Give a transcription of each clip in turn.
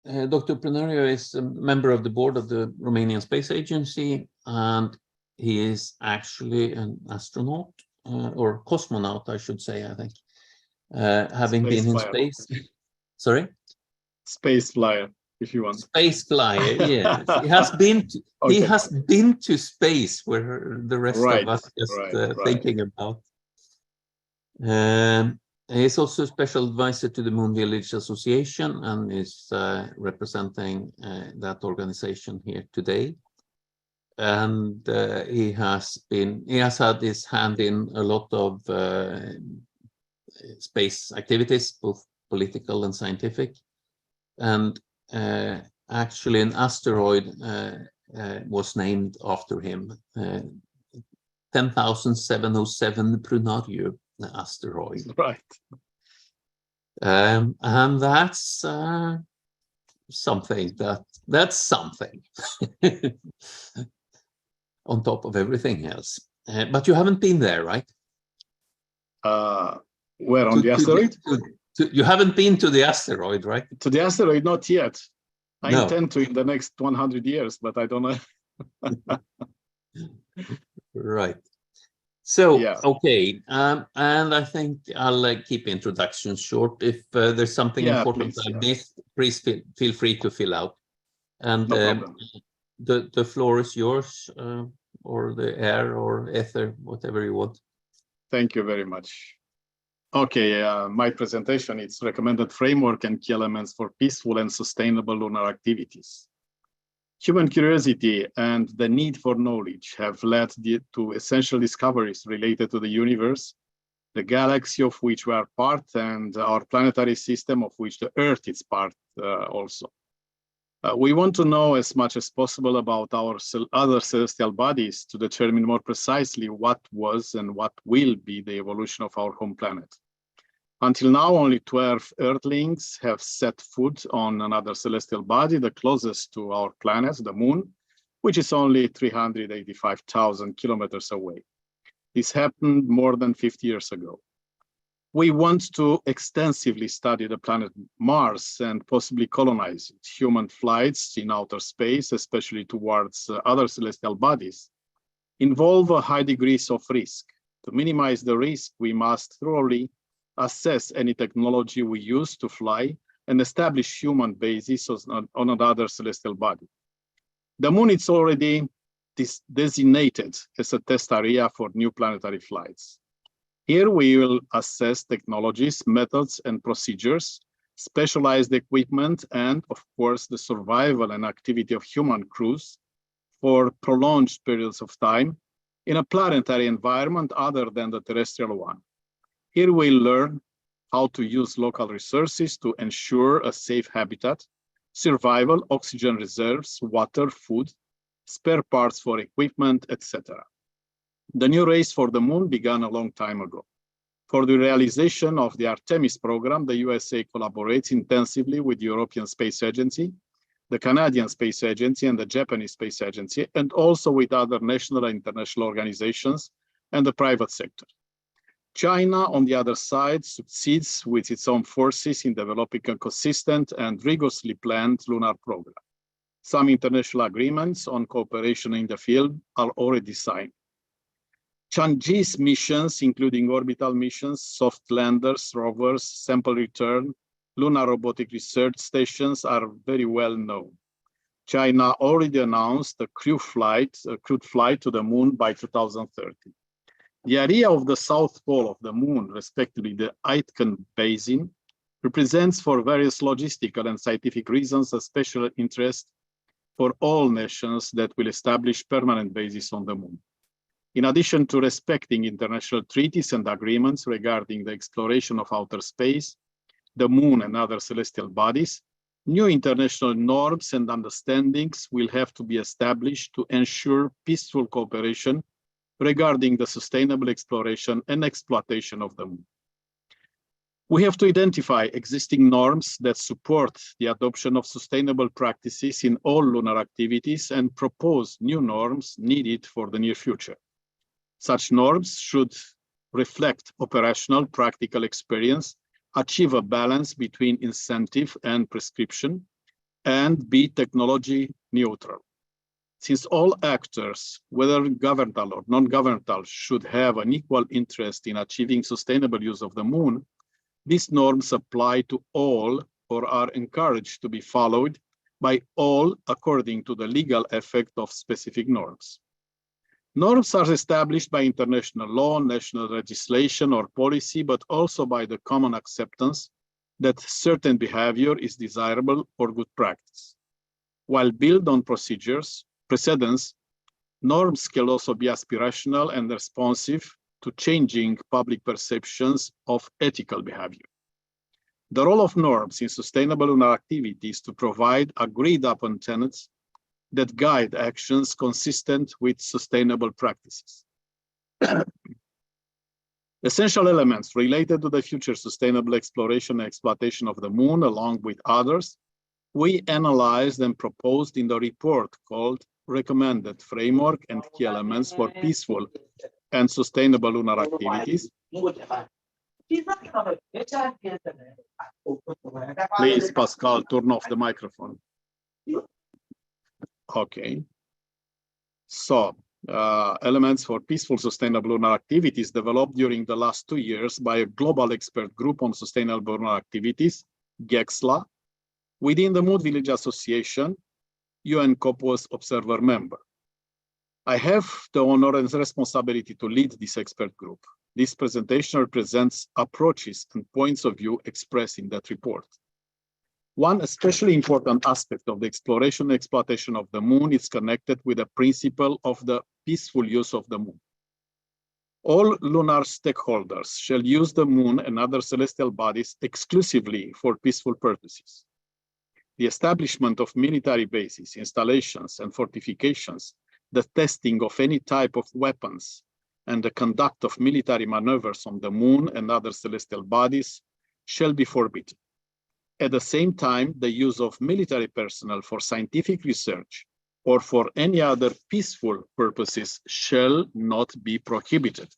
Dr. Prunari is a member of the board of the Romanian Space Agency, and he is actually an astronaut or cosmonaut, I should say, I think, having Space been in flyer. space. Sorry? Space flyer, if you want. Space flyer, yes. He has been to, Okay. he has been to space, where the rest Right, of us just right. thinking about. He's also a special advisor to the Moon Village Association and is representing that organization here today. And he has had his hand in a lot of space activities, both political and scientific. And actually an asteroid was named after him, 10,707 Prunari asteroid. Right. And that's something that's something on top of everything else. But you haven't been there, right? Where, on the asteroid? You haven't been to the asteroid, right? To the asteroid, not yet. I No. intend to in the next 100 years, but I don't know. Right. So, yeah. Okay, and I think I'll keep introductions short. If there's something important please, I missed, please feel free to fill out. And no problem. the floor is yours, or the air or ether, whatever you want. Thank you very much. Okay, my presentation is recommended framework and key elements for peaceful and sustainable lunar activities. Human curiosity and the need for knowledge have led to essential discoveries related to the universe, the galaxy of which we are part, and our planetary system of which the Earth is part also. We want to know as much as possible about our other celestial bodies to determine more precisely what was and what will be the evolution of our home planet. Until now, only 12 Earthlings have set foot on another celestial body, the closest to our planet, the Moon, which is only 385,000 kilometers away. This happened more than 50 years ago. We want to extensively study the planet Mars and possibly colonize it. Human flights in outer space, especially towards other celestial bodies, involve high degrees of risk. To minimize the risk, we must thoroughly assess any technology we use to fly and establish human bases on another celestial body. The Moon is already designated as a test area for new planetary flights. Here we will assess technologies, methods, and procedures, specialized equipment, and of course, the survival and activity of human crews for prolonged periods of time in a planetary environment other than the terrestrial one. Here we'll learn how to use local resources to ensure a safe habitat, survival, oxygen reserves, water, food, spare parts for equipment, etc. The new race for the Moon began a long time ago. For the realization of the Artemis program, the USA collaborates intensively with the European Space Agency, the Canadian Space Agency, and the Japanese Space Agency, and also with other national and international organizations and the private sector. China, on the other side, succeeds with its own forces in developing a consistent and rigorously planned lunar program. Some international agreements on cooperation in the field are already signed. Chang'e's missions, including orbital missions, soft landers, rovers, sample return, lunar robotic research stations, are very well known. China already announced a crewed flight to the Moon by 2030. The area of the south pole of the Moon, respectively the Aitken Basin, represents for various logistical and scientific reasons a special interest for all nations that will establish permanent bases on the Moon. In addition to respecting international treaties and agreements regarding the exploration of outer space, the Moon and other celestial bodies, new international norms and understandings will have to be established to ensure peaceful cooperation regarding the sustainable exploration and exploitation of the Moon. We have to identify existing norms that support the adoption of sustainable practices in all lunar activities and propose new norms needed for the near future. Such norms should reflect operational, practical experience, achieve a balance between incentive and prescription, and be technology neutral. Since all actors, whether governmental or non-governmental, should have an equal interest in achieving sustainable use of the moon, these norms apply to all or are encouraged to be followed by all according to the legal effect of specific norms. Norms are established by international law, national legislation, or policy, but also by the common acceptance that certain behavior is desirable or good practice. While built on precedents, norms can also be aspirational and responsive to changing public perceptions of ethical behavior. The role of norms in sustainable lunar activity is to provide agreed-upon tenets that guide actions consistent with sustainable practices. Essential elements related to the future sustainable exploration and exploitation of the moon, along with others, we analyzed and proposed in the report called Recommended Framework and Key Elements for Peaceful and Sustainable Lunar Activities. Please, Pascal, turn off the microphone. Okay. So, elements for peaceful sustainable lunar activities developed during the last 2 years by a global expert group on sustainable lunar activities, GEXLA, within the Moon Village Association, UN COPUOS observer member. I have the honor and responsibility to lead this expert group. This presentation represents approaches and points of view expressed in that report. One especially important aspect of the exploration and exploitation of the moon is connected with the principle of the peaceful use of the moon. All lunar stakeholders shall use the moon and other celestial bodies exclusively for peaceful purposes. The establishment of military bases, installations, and fortifications, the testing of any type of weapons, and the conduct of military maneuvers on the moon and other celestial bodies shall be forbidden. At the same time, the use of military personnel for scientific research or for any other peaceful purposes shall not be prohibited.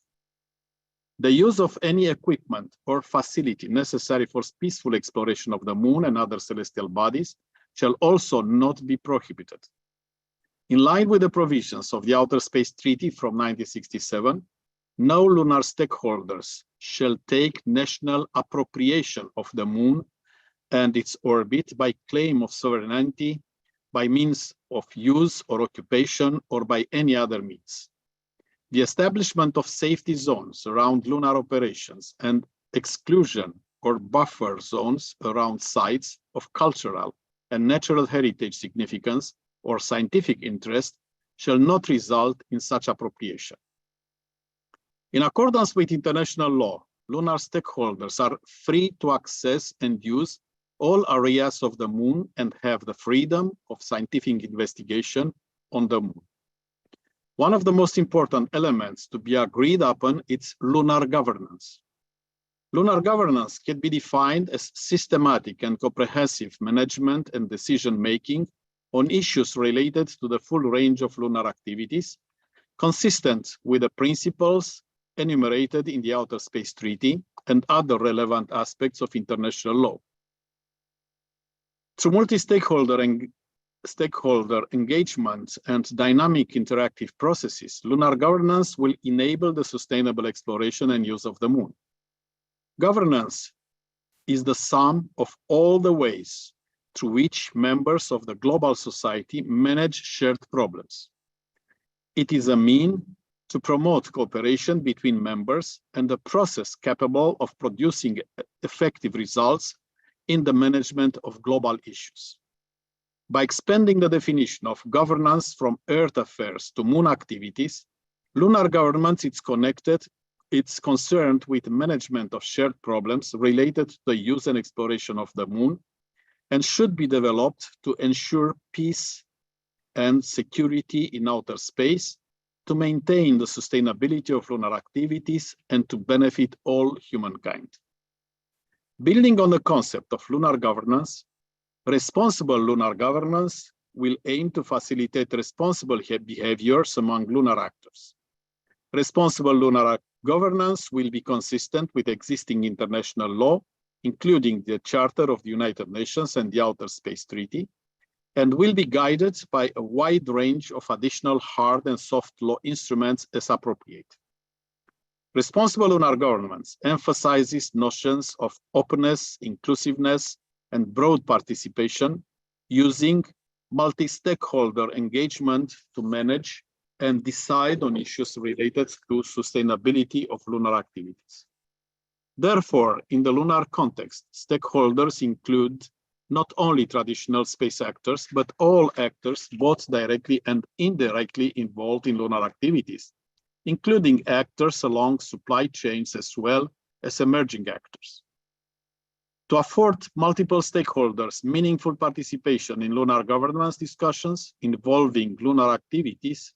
The use of any equipment or facility necessary for peaceful exploration of the moon and other celestial bodies shall also not be prohibited. In line with the provisions of the Outer Space Treaty from 1967, no lunar stakeholders shall take national appropriation of the moon and its orbit by claim of sovereignty, by means of use or occupation, or by any other means. The establishment of safety zones around lunar operations and exclusion or buffer zones around sites of cultural and natural heritage significance or scientific interest shall not result in such appropriation. In accordance with international law, lunar stakeholders are free to access and use all areas of the moon and have the freedom of scientific investigation on the moon. One of the most important elements to be agreed upon is lunar governance. Lunar governance can be defined as systematic and comprehensive management and decision-making on issues related to the full range of lunar activities, consistent with the principles enumerated in the Outer Space Treaty and other relevant aspects of international law. Through multi-stakeholder engagement and dynamic interactive processes, lunar governance will enable the sustainable exploration and use of the moon. Governance is the sum of all the ways through which members of the global society manage shared problems. It is a means to promote cooperation between members and a process capable of producing effective results in the management of global issues. By expanding the definition of governance from Earth affairs to moon activities, lunar governance it's concerned with management of shared problems related to the use and exploration of the moon, and should be developed to ensure peace and security in outer space, to maintain the sustainability of lunar activities, and to benefit all humankind. Building on the concept of lunar governance, responsible lunar governance will aim to facilitate responsible behaviors among lunar actors. Responsible lunar governance will be consistent with existing international law, including the Charter of the United Nations and the Outer Space Treaty, and will be guided by a wide range of additional hard and soft law instruments as appropriate. Responsible lunar governance emphasizes notions of openness, inclusiveness, and broad participation, using multi-stakeholder engagement to manage and decide on issues related to sustainability of lunar activities. Therefore, in the lunar context, stakeholders include not only traditional space actors, but all actors both directly and indirectly involved in lunar activities, including actors along supply chains as well as emerging actors. To afford multiple stakeholders meaningful participation in lunar governance discussions involving lunar activities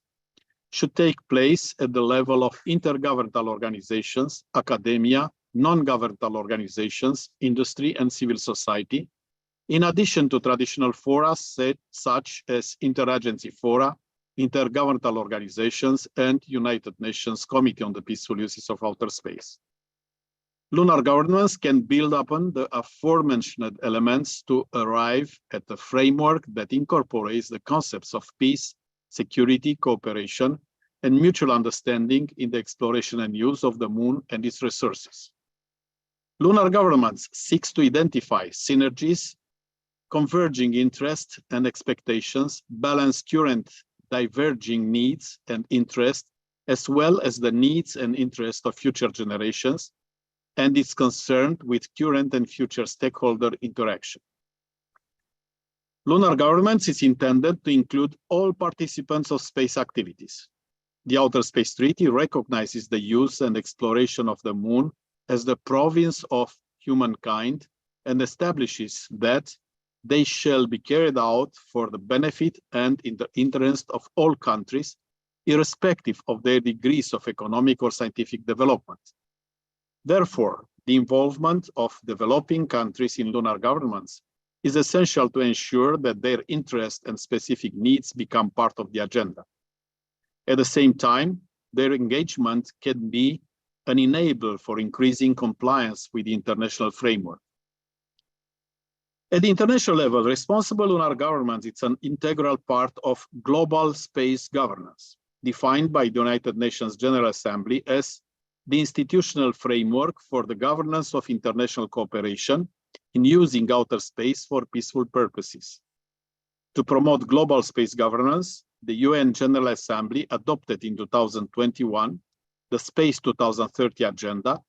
should take place at the level of intergovernmental organizations, academia, non-governmental organizations, industry, and civil society, in addition to traditional fora such as interagency fora, intergovernmental organizations, and United Nations Committee on the Peaceful Uses of Outer Space. Lunar governance can build upon the aforementioned elements to arrive at a framework that incorporates the concepts of peace, security, cooperation, and mutual understanding in the exploration and use of the moon and its resources. Lunar governance seeks to identify synergies, converging interests and expectations, balance current diverging needs and interests, as well as the needs and interests of future generations, and is concerned with current and future stakeholder interaction. Lunar governance is intended to include all participants of space activities. The Outer Space Treaty recognizes the use and exploration of the moon as the province of humankind and establishes that they shall be carried out for the benefit and in the interest of all countries, irrespective of their degrees of economic or scientific development. Therefore, the involvement of developing countries in lunar governance is essential to ensure that their interests and specific needs become part of the agenda. At the same time, their engagement can be an enabler for increasing compliance with the international framework. At the international level, responsible lunar governance is an integral part of global space governance, defined by the United Nations General Assembly as the institutional framework for the governance of international cooperation in using outer space for peaceful purposes. To promote global space governance, the UN General Assembly adopted in 2021 the Space 2030 Agenda,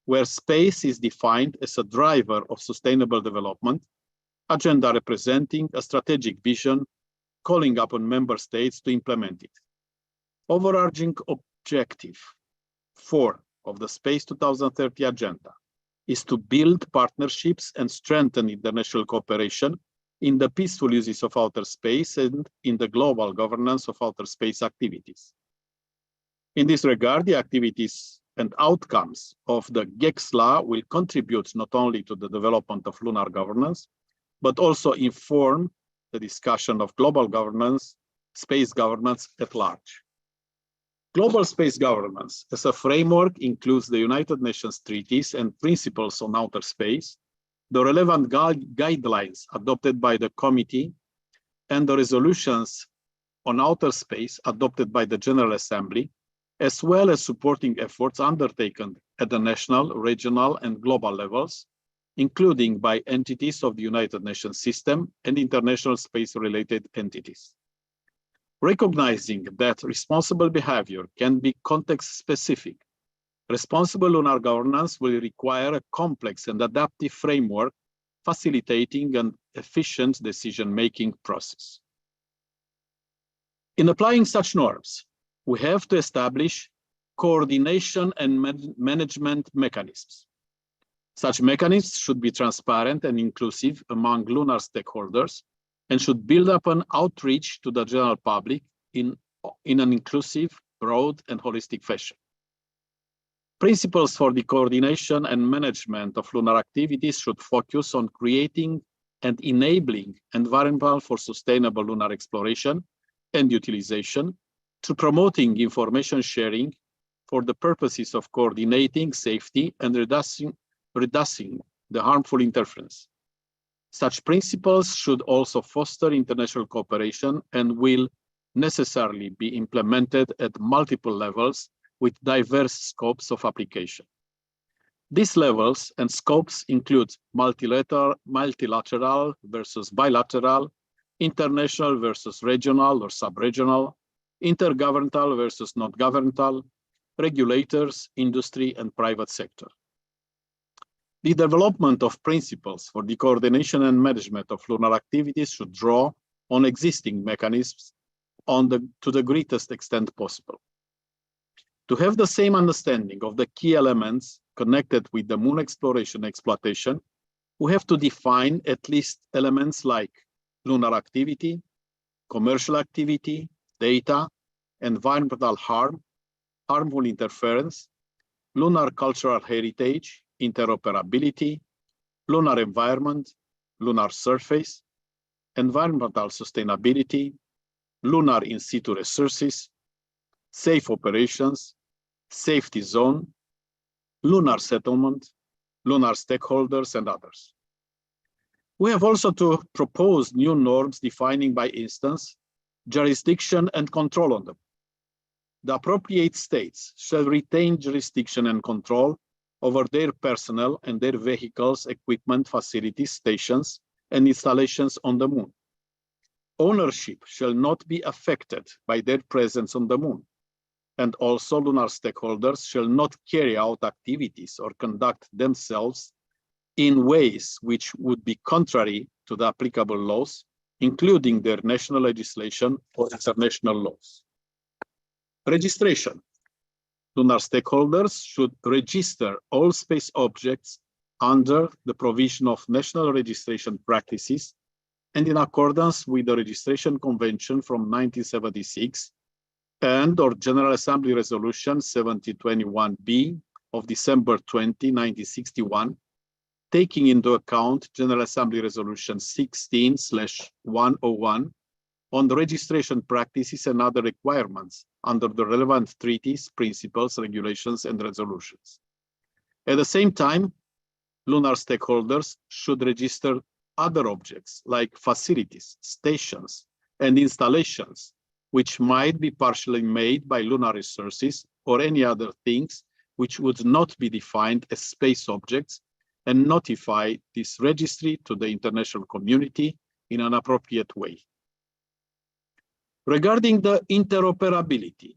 where space is defined as a driver of sustainable development, agenda representing a strategic vision, calling upon member states to implement it. Overarching objective 4 of the Space 2030 Agenda is to build partnerships and strengthen international cooperation in the peaceful uses of outer space and in the global governance of outer space activities. In this regard, the activities and outcomes of the GECSLA will contribute not only to the development of lunar governance, but also inform the discussion of global governance, space governance at large. Global space governance as a framework includes the United Nations treaties and principles on outer space, the relevant guidelines adopted by the committee, and the resolutions on outer space adopted by the General Assembly, as well as supporting efforts undertaken at the national, regional, and global levels, including by entities of the United Nations system and international space-related entities. Recognizing that responsible behavior can be context-specific, responsible lunar governance will require a complex and adaptive framework facilitating an efficient decision-making process. In applying such norms, we have to establish coordination and management mechanisms. Such mechanisms should be transparent and inclusive among lunar stakeholders and should build upon outreach to the general public in an inclusive, broad, and holistic fashion. Principles for the coordination and management of lunar activities should focus on creating and enabling environment for sustainable lunar exploration and utilization, to promoting information sharing for the purposes of coordinating safety and reducing the harmful interference. Such principles should also foster international cooperation and will necessarily be implemented at multiple levels with diverse scopes of application. These levels and scopes include multilateral versus bilateral, international versus regional or sub-regional, intergovernmental versus non-governmental, regulators, industry, and private sector. The development of principles for the coordination and management of lunar activities should draw on existing mechanisms to the greatest extent possible. To have the same understanding of the key elements connected with the moon exploration and exploitation, we have to define at least elements like lunar activity, commercial activity, data, environmental harm, harmful interference, lunar cultural heritage, interoperability, lunar environment, lunar surface, environmental sustainability, lunar in situ resources, safe operations, safety zone, lunar settlement, lunar stakeholders, and others. We have also to propose new norms defining, by instance, jurisdiction and control on them. The appropriate states shall retain jurisdiction and control over their personnel and their vehicles, equipment, facilities, stations, and installations on the moon. Ownership shall not be affected by their presence on the moon, and also lunar stakeholders shall not carry out activities or conduct themselves in ways which would be contrary to the applicable laws, including their national legislation or international laws. Registration. Lunar stakeholders should register all space objects under the provision of national registration practices and in accordance with the Registration Convention from 1976 and or General Assembly Resolution 7021B of December 20, 1961, taking into account General Assembly Resolution 16/101 on the registration practices and other requirements under the relevant treaties, principles, regulations, and resolutions. At the same time, lunar stakeholders should register other objects like facilities, stations, and installations, which might be partially made by lunar resources or any other things which would not be defined as space objects, and notify this registry to the international community in an appropriate way. Regarding the interoperability,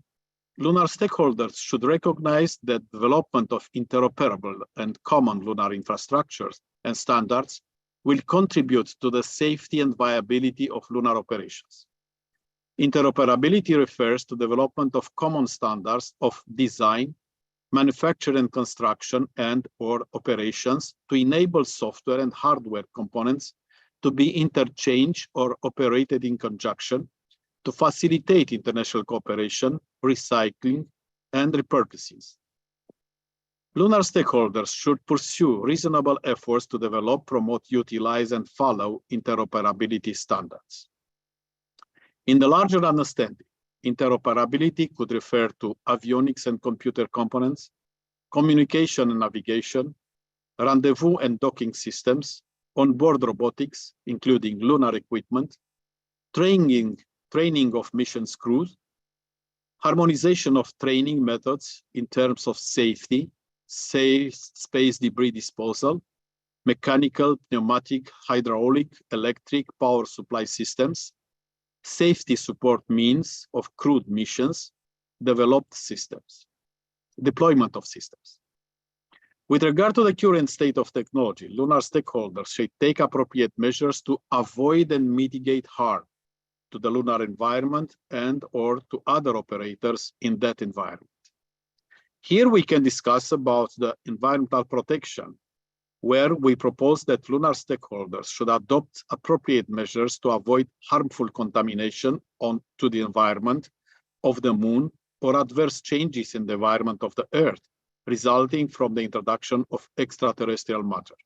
lunar stakeholders should recognize that development of interoperable and common lunar infrastructures and standards will contribute to the safety and viability of lunar operations. Interoperability refers to development of common standards of design, manufacture and construction and/or operations to enable software and hardware components to be interchanged or operated in conjunction to facilitate international cooperation, recycling, and repurposing. Lunar stakeholders should pursue reasonable efforts to develop, promote, utilize, and follow interoperability standards. In the larger understanding, interoperability could refer to avionics and computer components, communication and navigation, rendezvous and docking systems, onboard robotics, including lunar equipment, training of mission crews, harmonization of training methods in terms of safety, safe space debris disposal, mechanical, pneumatic, hydraulic, electric power supply systems, safety support means of crewed missions, developed systems, deployment of systems. With regard to the current state of technology, lunar stakeholders should take appropriate measures to avoid and mitigate harm to the lunar environment and/or to other operators in that environment. Here we can discuss about the environmental protection, where we propose that lunar stakeholders should adopt appropriate measures to avoid harmful contamination to the environment of the moon or adverse changes in the environment of the Earth, resulting from the introduction of extraterrestrial matter.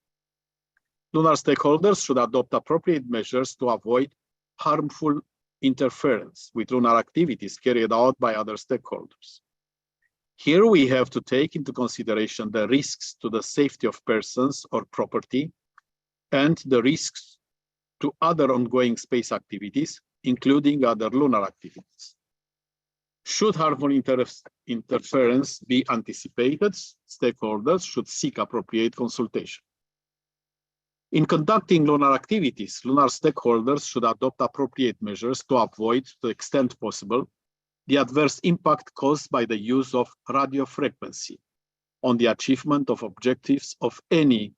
Lunar stakeholders should adopt appropriate measures to avoid harmful interference with lunar activities carried out by other stakeholders. Here we have to take into consideration the risks to the safety of persons or property and the risks to other ongoing space activities, including other lunar activities. Should harmful interference be anticipated, stakeholders should seek appropriate consultation. In conducting lunar activities, lunar stakeholders should adopt appropriate measures to avoid, to the extent possible, the adverse impact caused by the use of radio frequency on the achievement of objectives of any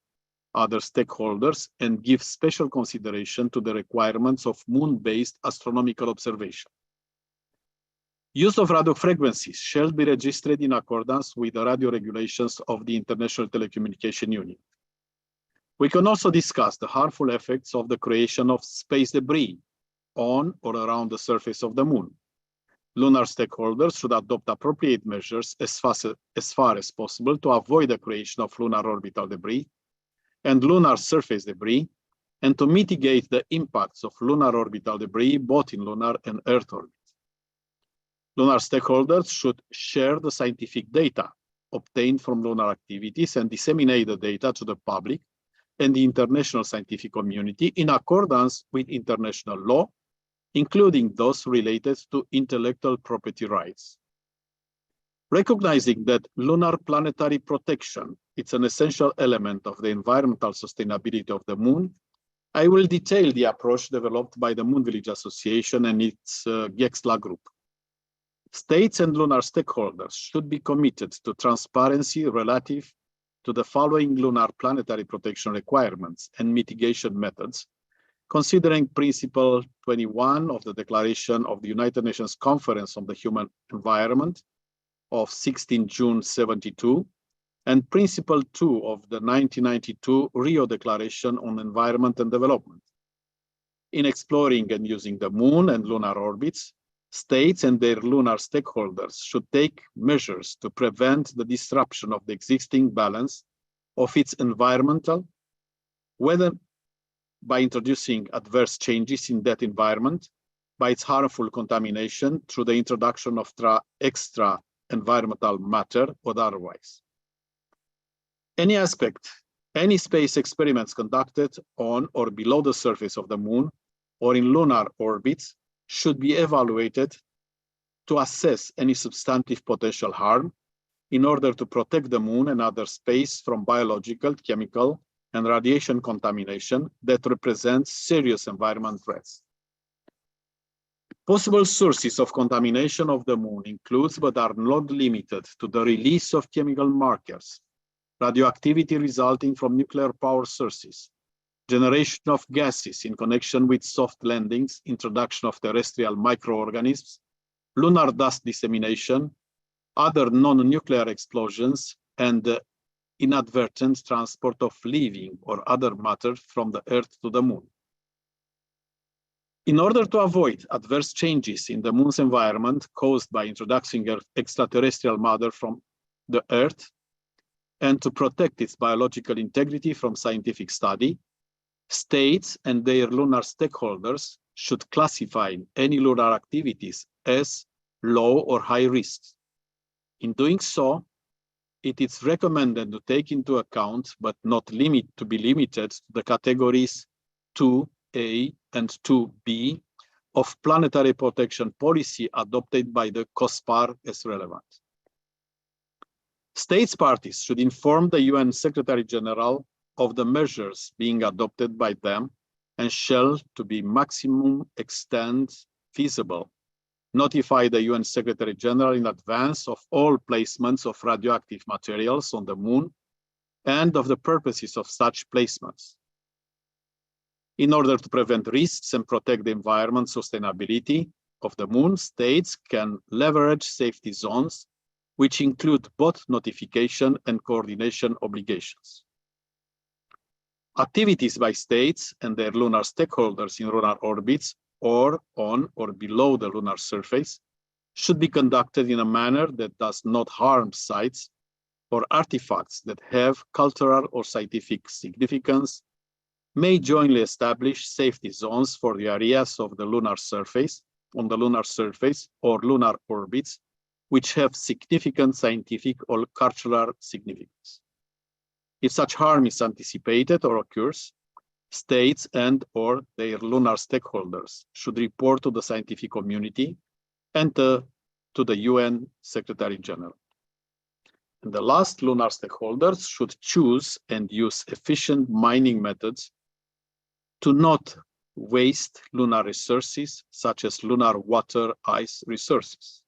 other stakeholders, and give special consideration to the requirements of moon-based astronomical observation. Use of radio frequencies shall be registered in accordance with the radio regulations of the International Telecommunication Union. We can also discuss the harmful effects of the creation of space debris on or around the surface of the moon. Lunar stakeholders should adopt appropriate measures as far as possible to avoid the creation of lunar orbital debris and lunar surface debris, and to mitigate the impacts of lunar orbital debris both in lunar and Earth orbit. Lunar stakeholders should share the scientific data obtained from lunar activities and disseminate the data to the public and the international scientific community in accordance with international law, including those related to intellectual property rights. Recognizing that lunar planetary protection is an essential element of the environmental sustainability of the moon, I will detail the approach developed by the Moon Village Association and its GEXLA group. States and lunar stakeholders should be committed to transparency relative to the following lunar planetary protection requirements and mitigation methods, considering Principle 21 of the Declaration of the United Nations Conference on the Human Environment of 16 June 72, and Principle 2 of the 1992 Rio Declaration on Environment and Development. In exploring and using the moon and lunar orbits, states and their lunar stakeholders should take measures to prevent the disruption of the existing balance of its environmental, whether by introducing adverse changes in that environment, by its harmful contamination through the introduction of extra environmental matter or otherwise. Any space experiments conducted on or below the surface of the moon or in lunar orbits should be evaluated to assess any substantive potential harm in order to protect the moon and other space from biological, chemical, and radiation contamination that represents serious environmental threats. Possible sources of contamination of the moon includes, but are not limited to, the release of chemical markers, radioactivity resulting from nuclear power sources, generation of gases in connection with soft landings, introduction of terrestrial microorganisms, lunar dust dissemination, other non-nuclear explosions, and the inadvertent transport of living or other matter from the Earth to the moon. In order to avoid adverse changes in the moon's environment caused by introducing extraterrestrial matter from the Earth, and to protect its biological integrity from scientific study, states and their lunar stakeholders should classify any lunar activities as low or high risk. In doing so, it is recommended to take into account, but not to be limited to, the categories 2A and 2B of planetary protection policy adopted by the COSPAR as relevant. States parties should inform the UN Secretary General of the measures being adopted by them and shall, to the maximum extent feasible, notify the UN Secretary General in advance of all placements of radioactive materials on the moon and of the purposes of such placements. In order to prevent risks and protect the environment sustainability of the moon, states can leverage safety zones, which include both notification and coordination obligations. Activities by states and their lunar stakeholders in lunar orbits or on or below the lunar surface should be conducted in a manner that does not harm sites or artifacts that have cultural or scientific significance, may jointly establish safety zones for the areas of the lunar surface, on the lunar surface or lunar orbits, which have significant scientific or cultural significance. If such harm is anticipated or occurs, States and/or their lunar stakeholders should report to the scientific community and to the UN Secretary General. And the last, lunar stakeholders should choose and use efficient mining methods to not waste lunar resources, such as lunar water, ice resources.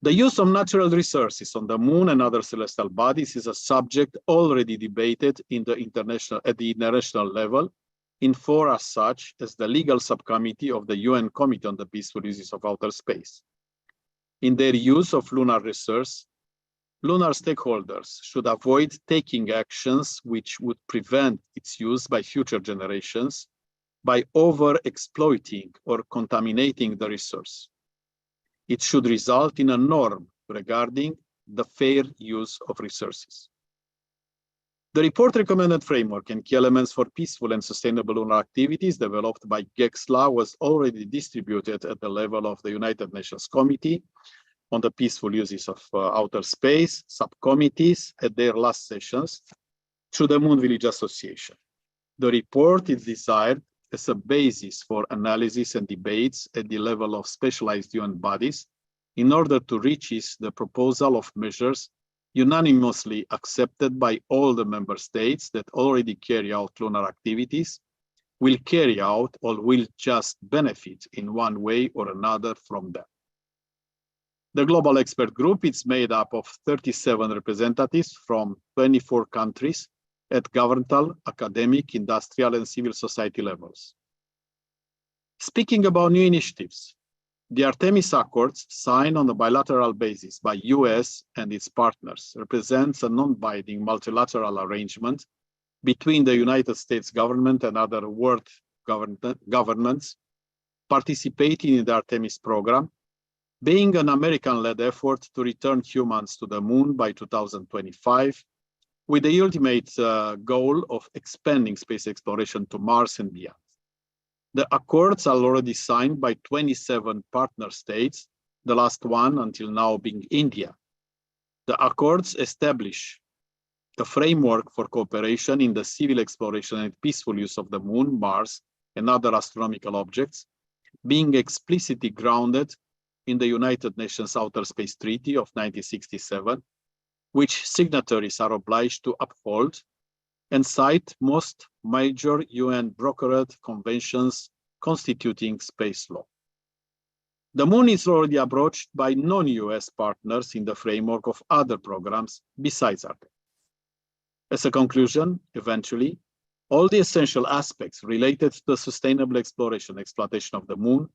The use of natural resources on the moon and other celestial bodies is a subject already debated at the international level in fora such as the legal subcommittee of the UN Committee on the Peaceful Uses of Outer Space. In their use of lunar resource, lunar stakeholders should avoid taking actions which would prevent its use by future generations by over-exploiting or contaminating the resource. It should result in a norm regarding the fair use of resources. The report recommended framework and key elements for peaceful and sustainable lunar activities developed by GEXLA was already distributed at the level of the United Nations Committee on the Peaceful Uses of Outer Space subcommittees at their last sessions through the Moon Village Association. The report is desired as a basis for analysis and debates at the level of specialized UN bodies in order to reach the proposal of measures unanimously accepted by all the member states that already carry out lunar activities, will carry out, or will just benefit in one way or another from them. The Global Expert Group is made up of 37 representatives from 24 countries at governmental, academic, industrial, and civil society levels. Speaking about new initiatives, the Artemis Accords signed on a bilateral basis by US and its partners represents a non-binding multilateral arrangement between the United States government and other world governments participating in the Artemis program, being an American-led effort to return humans to the moon by 2025, with the ultimate goal of expanding space exploration to Mars and beyond. The accords are already signed by 27 partner states, the last one until now being India. The accords establish a framework for cooperation in the civil exploration and peaceful use of the moon, Mars, and other astronomical objects, being explicitly grounded in the United Nations Outer Space Treaty of 1967, which signatories are obliged to uphold, and cite most major UN brokered conventions constituting space law. The moon is already approached by non-US partners in the framework of other programs besides Artemis. As a conclusion, eventually, all the essential aspects related to the sustainable exploration and exploitation of the moon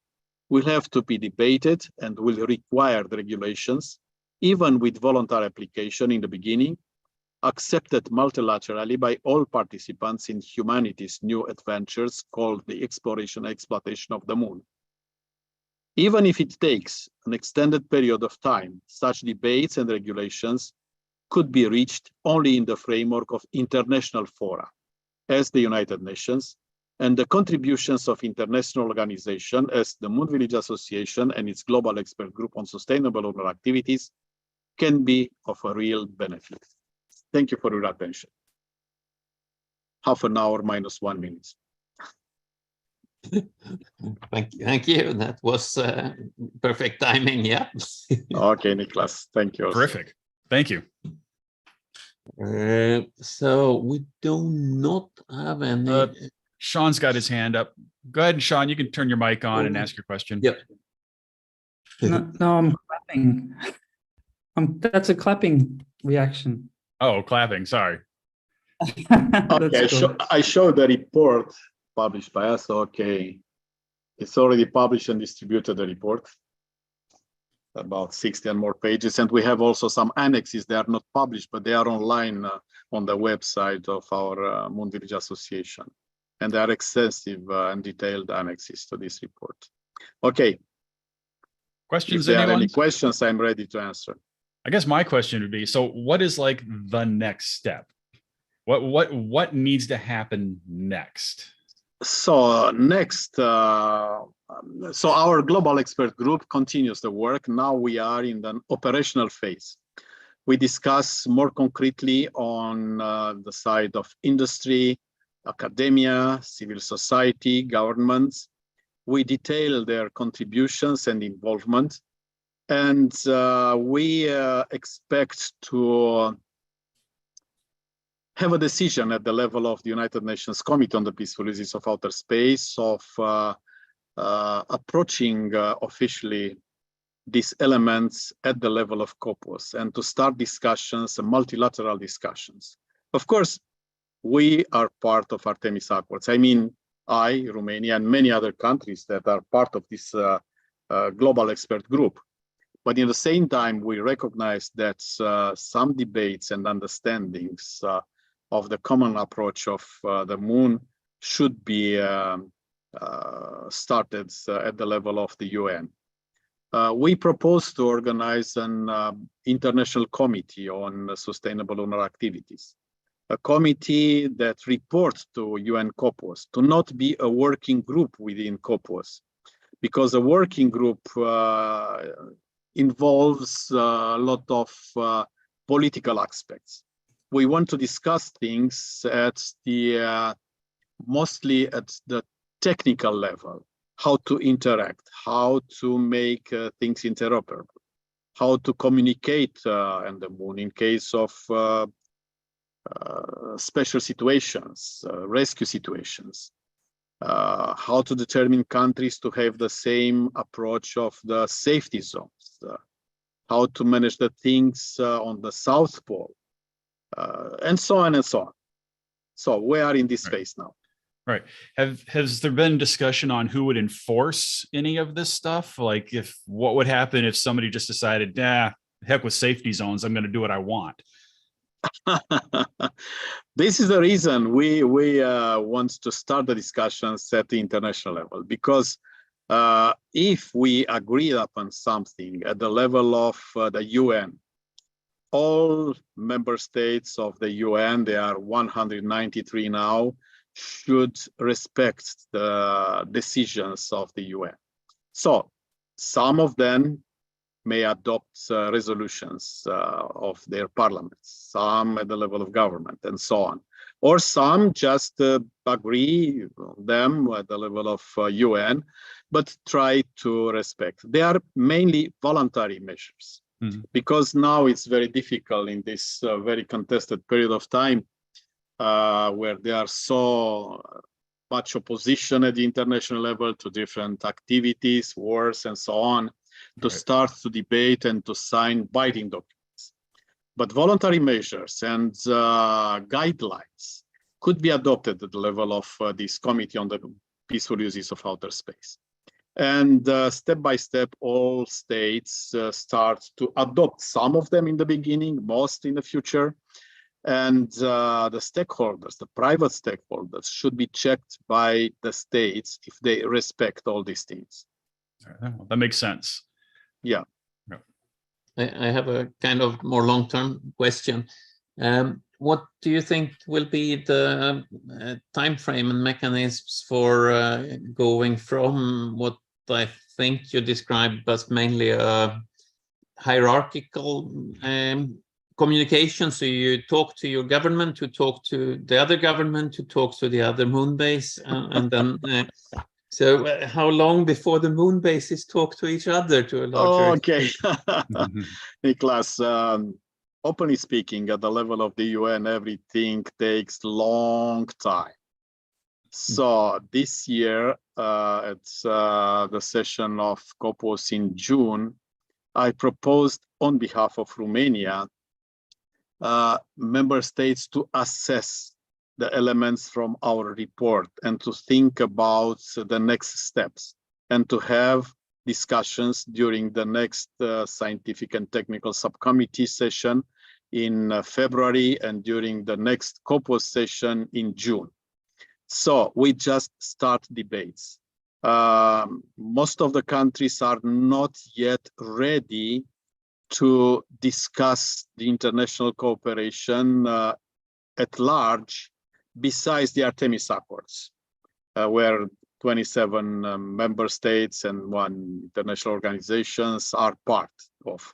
will have to be debated and will require the regulations, even with voluntary application in the beginning, accepted multilaterally by all participants in humanity's new adventures called the exploration and exploitation of the moon. Even if it takes an extended period of time, such debates and regulations could be reached only in the framework of international fora, as the United Nations, and the contributions of international organizations as the Moon Village Association and its Global Expert Group on Sustainable Lunar Activities can be of a real benefit. Thank you for your attention. Half an hour minus 1 minute. Thank you. That was perfect timing, yeah. Okay, Niklas, thank you. Terrific. Thank you. So we do not have any. Sean's got his hand up. Go ahead, Sean. You can turn your mic on and ask your question. Yep. No, I'm clapping. That's a clapping reaction. Oh, clapping. Sorry. Okay, I showed the report published by us. Okay, it's already published and distributed, the report. About 60 and more pages. And we have also some annexes. They are not published, but they are online on the website of our Moon Village Association. And there are extensive and detailed annexes to this report. Okay. Questions? If there are any questions, I'm ready to answer. I guess my question would be, so what is like the next step? What needs to happen next? So next, so our Global Expert Group continues the work. Now we are in the operational phase. We discuss more concretely on the side of industry, academia, civil society, governments. We detail their contributions and involvement, and we expect to have a decision at the level of the United Nations Committee on the Peaceful Uses of Outer Space of approaching officially these elements at the level of COPUOS and to start discussions, multilateral discussions. Of course, we are part of Artemis Accords. I mean, Romania, and many other countries that are part of this global expert group. But in the same time, we recognize that some debates and understandings of the common approach of the moon should be started at the level of the UN. We propose to organize an international committee on sustainable lunar activities, a committee that reports to UN COPUOS, to not be a working group within COPUOS, because a working group involves a lot of political aspects. We want to discuss things at the mostly at the technical level, how to interact, how to make things interoperable, how to communicate on the moon in case of special situations, rescue situations, how to determine countries to have the same approach of the safety zones, how to manage the things on the South Pole, and so on and so on. So we are in this phase now. Right. Has there been discussion on who would enforce any of this stuff? Like what would happen if somebody just decided, nah, heck with safety zones, I'm going to do what I want? This is the reason we want to start the discussions at the international level, because if we agree upon something at the level of the UN, all member states of the UN, there are 193 now, should respect the decisions of the UN. So some of them may adopt resolutions of their parliaments, some at the level of government, and so on. Or some just agree on them at the level of UN, but try to respect. They are mainly voluntary measures, because now it's very difficult in this very contested period of time where there are so much opposition at the international level to different activities, wars, and so on, to start to debate and to sign binding documents. But voluntary measures and guidelines could be adopted at the level of this Committee on the Peaceful Uses of Outer Space. And step by step, all states start to adopt some of them in the beginning, most in the future. And the stakeholders, the private stakeholders, should be checked by the states if they respect all these things. That makes sense. Yeah. I have a kind of more long-term question. What do you think will be the time frame and mechanisms for going from what I think you described as mainly a hierarchical communication? So you talk to your government, to talk to the other government, to talk to the other moon base, and then so how long before the moon bases talk to each other to a larger extent? Niklas, openly speaking, at the level of the UN, everything takes long time. So this year, at the session of COPUOS in June, I proposed on behalf of Romania, member states to assess the elements from our report and to think about the next steps and to have discussions during the next scientific and technical subcommittee session in February and during the next COPUOS session in June. So we just start debates. Most of the countries are not yet ready to discuss the international cooperation at large, besides the Artemis Accords, where 27 member states and 1 international organizations are part of.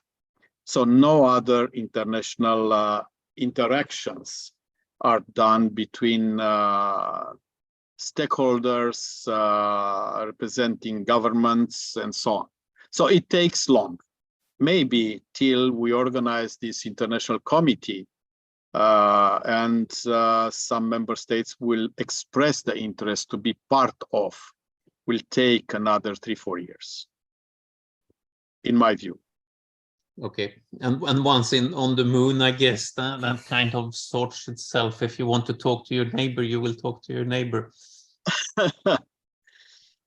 So no other international interactions are done between stakeholders representing governments and so on. So it takes long, maybe till we organize this international committee and some member states will express the interest to be part of, will take another 3-4 years, in my view. Okay, and once on the moon, I guess that kind of sorts itself. If you want to talk to your neighbor, you will talk to your neighbor.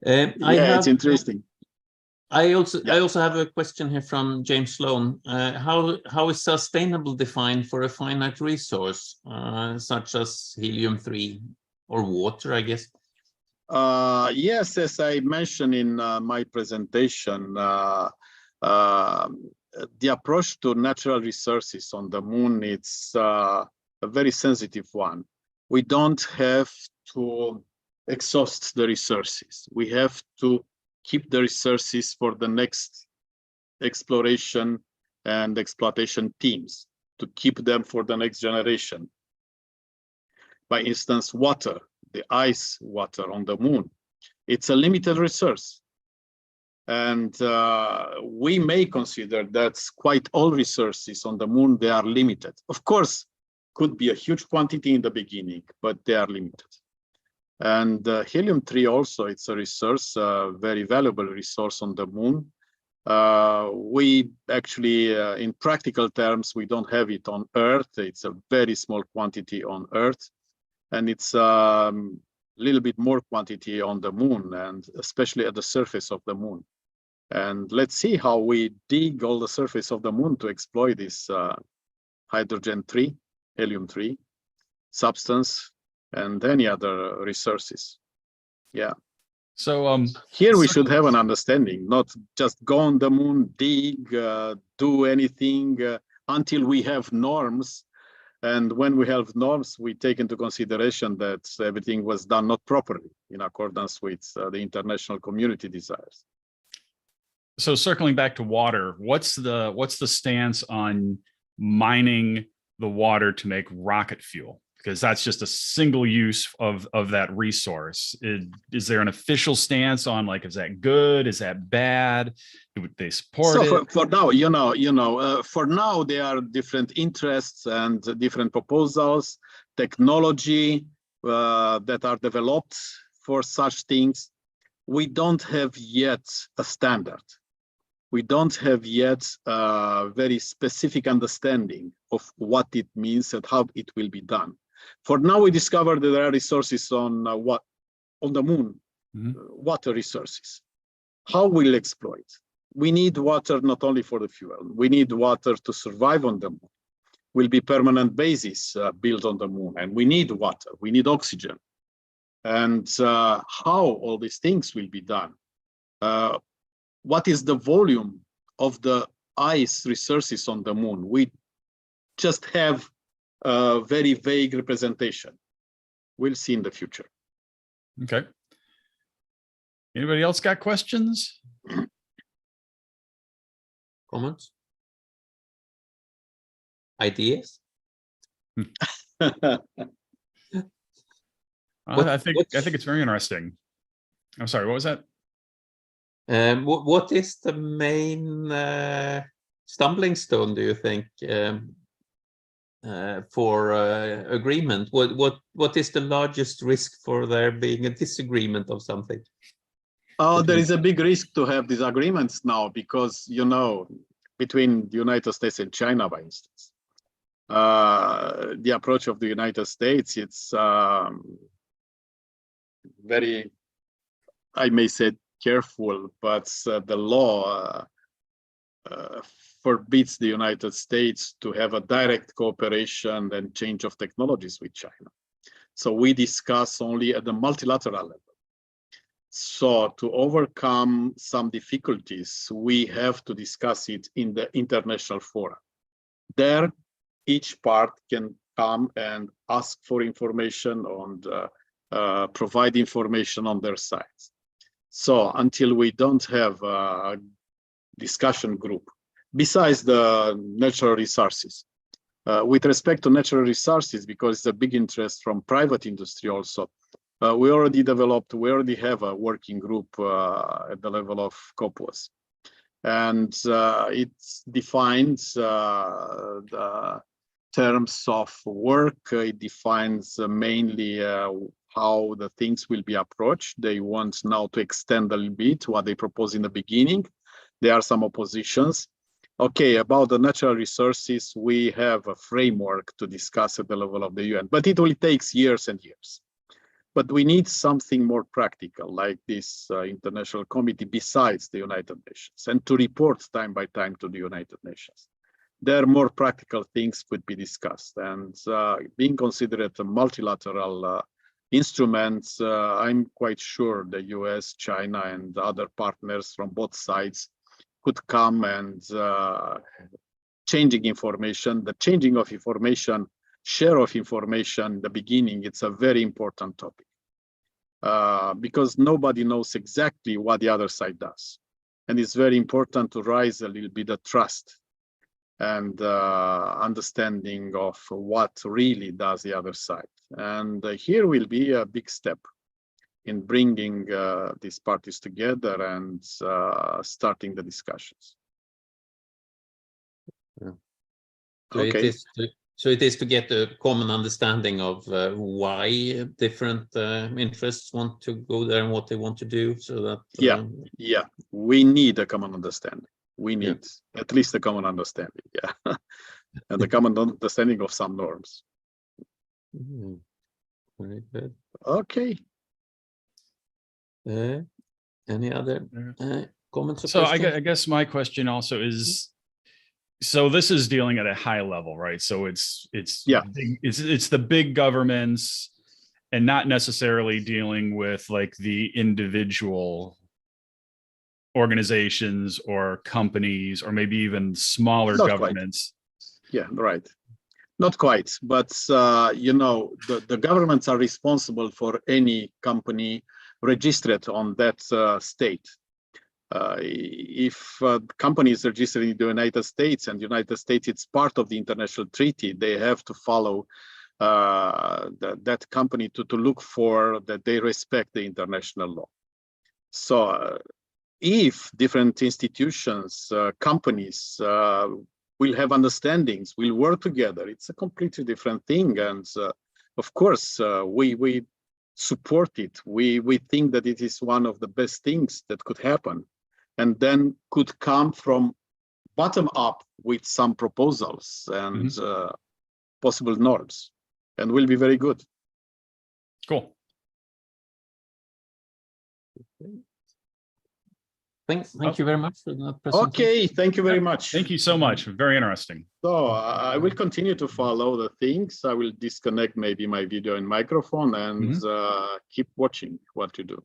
It's interesting. I also have a question here from James Sloan. How is sustainable defined for a finite resource such as helium-3 or water, I guess? Yes, as I mentioned in my presentation, the approach to natural resources on the moon, it's a very sensitive one. We don't have to exhaust the resources. We have to keep the resources for the next exploration and exploitation teams, to keep them for the next generation. By instance, water, the ice water on the moon, it's a limited resource. And we may consider that quite all resources on the moon, they are limited. Of course, could be a huge quantity in the beginning, but they are limited. And helium-3 also, it's a resource, a very valuable resource on the moon. We actually, in practical terms, we don't have it on Earth. It's a very small quantity on Earth. And it's a little bit more quantity on the moon, and especially at the surface of the moon. And let's see how we dig all the surface of the moon to exploit this hydrogen-3, helium-3 substance and any other resources. Yeah. So here we should have an understanding, not just go on the moon, dig, do anything until we have norms. And when we have norms, we take into consideration that everything was done not properly in accordance with the international community desires. So circling back to water, what's the stance on mining the water to make rocket fuel? Because that's just a single use of that resource. Is there an official stance on, like, is that good? Is that bad? Do they support it? For now, for now, there are different interests and different proposals, technology that are developed for such things. We don't have yet a standard. We don't have yet a very specific understanding of what it means and how it will be done. For now, we discovered that there are resources on the moon, water resources. How we'll exploit? We need water not only for the fuel. We need water to survive on the moon. Will be permanent bases built on the moon, and we need water. We need oxygen. And how all these things will be done? What is the volume of the ice resources on the moon? We just have a very vague representation. We'll see in the future. Okay. Anybody else got questions? Comments? Ideas? I think it's very interesting. I'm sorry, what was that? What is the main stumbling stone, do you think, for agreement? What is the largest risk for there being a disagreement of something? Oh, there is a big risk to have disagreements now because, between the United States and China, for instance, the approach of the United States, it's very, I may say, careful, but the law forbids the United States to have a direct cooperation and change of technologies with China. So we discuss only at the multilateral level. So to overcome some difficulties, we have to discuss it in the international forum. There, each part can come and ask for information and provide information on their sides. So until we don't have a discussion group, besides the natural resources, With respect to natural resources, because it's a big interest from private industry also, we already have a working group at the level of COPUOS. And it defines the terms of work. It defines mainly how the things will be approached. They want now to extend a little bit what they proposed in the beginning. There are some oppositions. Okay, about the natural resources, we have a framework to discuss at the level of the UN, but it will take years and years. But we need something more practical, like this international committee besides the United Nations, and to report time by time to the United Nations. There are more practical things could be discussed, and being considered a multilateral instrument, I'm quite sure the US, China, and other partners from both sides could come and changing information. The changing of information, share of information, the beginning, it's a very important topic because nobody knows exactly what the other side does. And it's very important to raise a little bit of trust and understanding of what really does the other side. And here will be a big step in bringing these parties together and starting the discussions. Yeah. Okay. So it is to get a common understanding of why different interests want to go there and what they want to do, so that yeah, we need a common understanding. We need at least a common understanding, and a common understanding of some norms. Very good. Okay. Any other comments or So questions? I guess my question also is, so this is dealing at a high level, right? So it's the big governments and not necessarily dealing with like the individual organizations or companies or maybe even smaller governments. Yeah, right. Not quite, but you know, the governments are responsible for any company registered on that state. If a company is registered in the United States and the United States it's part of the international treaty, they have to follow that company to look for that they respect the international law. So if different institutions, companies will have understandings, will work together, it's a completely different thing. And of course, we support it. We think that it is one of the best things that could happen, and then could come from bottom up with some proposals and possible norms, and will be very good. Cool. Thank you very much for that presentation. Okay, thank you very much. Thank you so much. Very interesting. So I will continue to follow the things. I will disconnect maybe my video and microphone and keep watching what you do.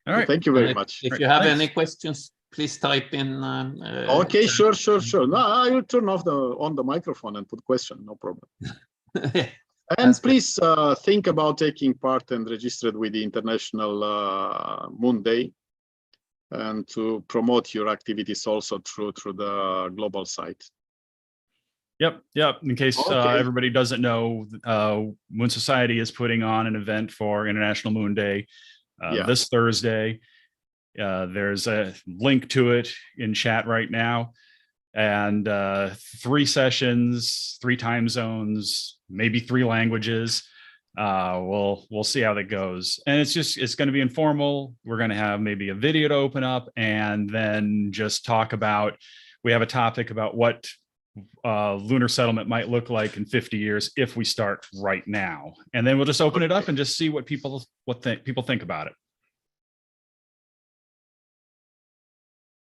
All right. Thank you very much. If you have any questions, please type in. Okay, sure. No, I will turn off on the microphone and put question. No problem. And please think about taking part and registered with the International Moon Day, and to promote your activities also through the global site. Yep. In case everybody doesn't know, Moon Society is putting on an event for International Moon Day this Thursday. There's a link to it in chat right now, and 3 sessions, 3 time zones, maybe 3 languages. We'll see how that goes, and it's going to be informal. We're going to have maybe a video to open up, and then just talk about, we have a topic about what lunar settlement might look like in 50 years if we start right now, and then we'll just open it up and just see what people think about it.